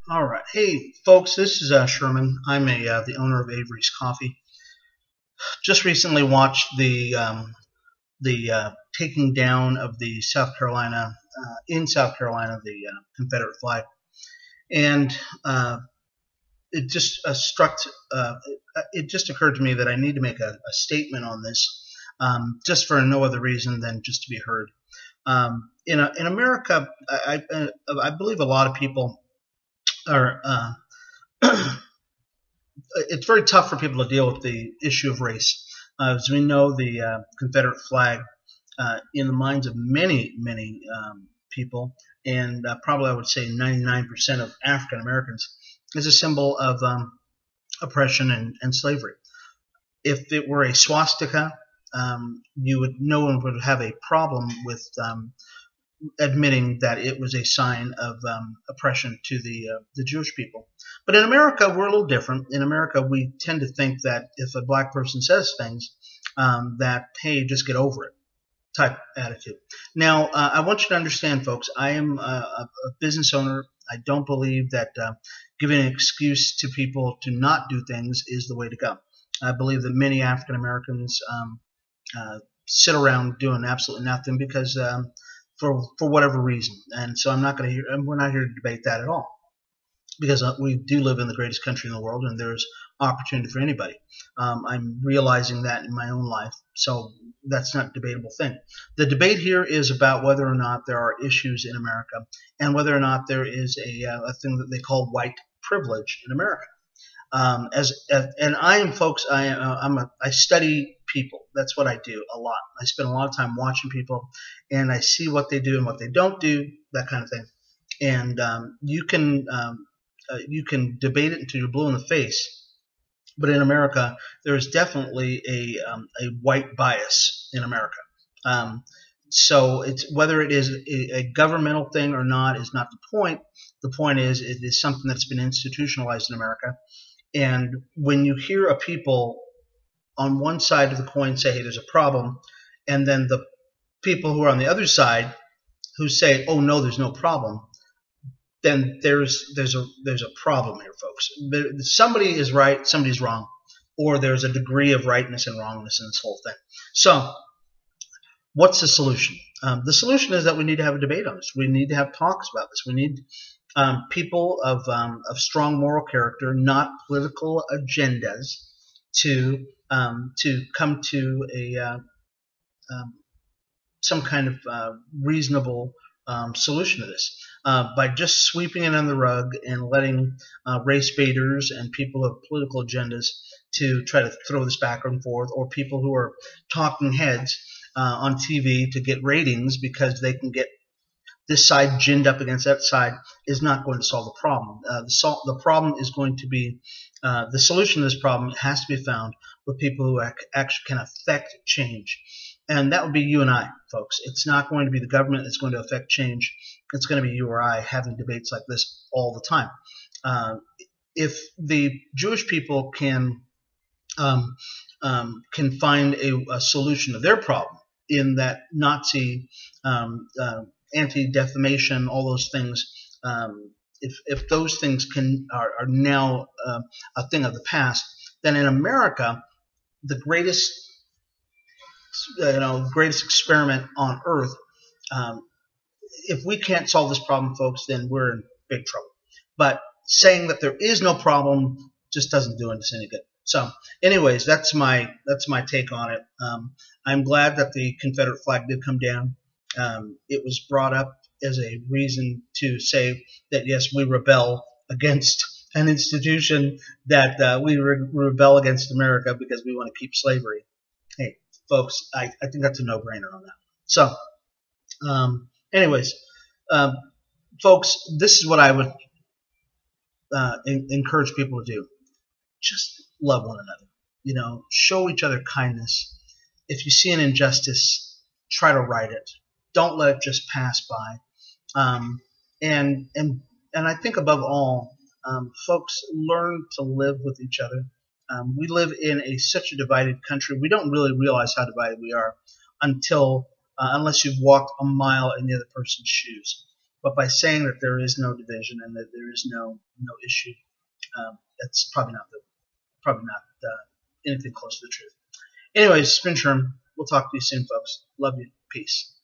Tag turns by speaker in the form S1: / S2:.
S1: All right. Hey, folks, this is Sherman. I'm the owner of Avery's Coffee. Just recently watched the taking down of the South Carolina, the Confederate flag, and it just it just occurred to me that I need to make a statement on this, just for no other reason than just to be heard. In America, I believe a lot of people are. It's very tough for people to deal with the issue of race. As we know, the Confederate flag, in the minds of many people, and probably I would say 99% of African Americans, is a symbol of oppression and slavery. If it were a swastika, no one would have a problem with admitting that it was a sign of oppression to the Jewish people. But in America, we're a little different. In America, we tend to think that if a black person says things, that, hey, just get over it type attitude. Now, I want you to understand, folks, I am a business owner. I don't believe that giving an excuse to people to not do things is the way to go. I believe that many African Americans sit around doing absolutely nothing because for whatever reason. And so we're not here to debate that at all, because we do live in the greatest country in the world, and there's opportunity for anybody. I'm realizing that in my own life, so that's not a debatable thing. The debate here is about whether or not there are issues in America, and whether or not there is a thing that they call white privilege in America. And I am, folks, I study people. That's what I do a lot. I spend a lot of time watching people, and I see what they do and what they don't do, that kind of thing. And you can debate it until you're blue in the face, but in America, there is definitely a white bias in America. Um, so it's whether it is a governmental thing or not is not the point. The point is it is something that's been institutionalized in America. And when you hear a people on one side of the coin say, hey, there's a problem, and then the people who are on the other side who say, oh, no, there's no problem, then there's a problem here, folks. Somebody is right, somebody's wrong, or there's a degree of rightness and wrongness in this whole thing. So what's the solution? The solution is that we need to have a debate on this. We need to have talks about this. We need people of strong moral character, not political agendas, to come to some kind of reasonable solution to this. By just sweeping it under the rug and letting race baiters and people of political agendas to try to throw this back and forth, or people who are talking heads on TV to get ratings because they can get this side ginned up against that side, is not going to solve the problem. The problem is going to be the solution to this problem has to be found with people who actually can affect change. And that would be you and I, folks. It's not going to be the government that's going to affect change. It's going to be you or I having debates like this all the time. If the Jewish people can find a solution to their problem in that Nazi anti-defamation, all those things, if those things are now a thing of the past, then in America, the greatest experiment on earth. If we can't solve this problem, folks, then we're in big trouble. But saying that there is no problem just doesn't do us any good. So, anyways, that's my take on it. I'm glad that the Confederate flag did come down. It was brought up as a reason to say that yes, we rebel against an institution, that we rebel against America because we want to keep slavery. Hey, folks, I think that's a no-brainer on that. So, anyways, folks, this is what I would encourage people to do. Just love one another. Show each other kindness. If you see an injustice, try to right it. Don't let it just pass by. And I think above all, folks, learn to live with each other. We live in such a divided country. We don't really realize how divided we are unless you've walked a mile in the other person's shoes. But by saying that there is no division and that there is no issue, that's probably not anything close to the truth. Anyways, Spin Sherm, we'll talk to you soon, folks. Love you. Peace.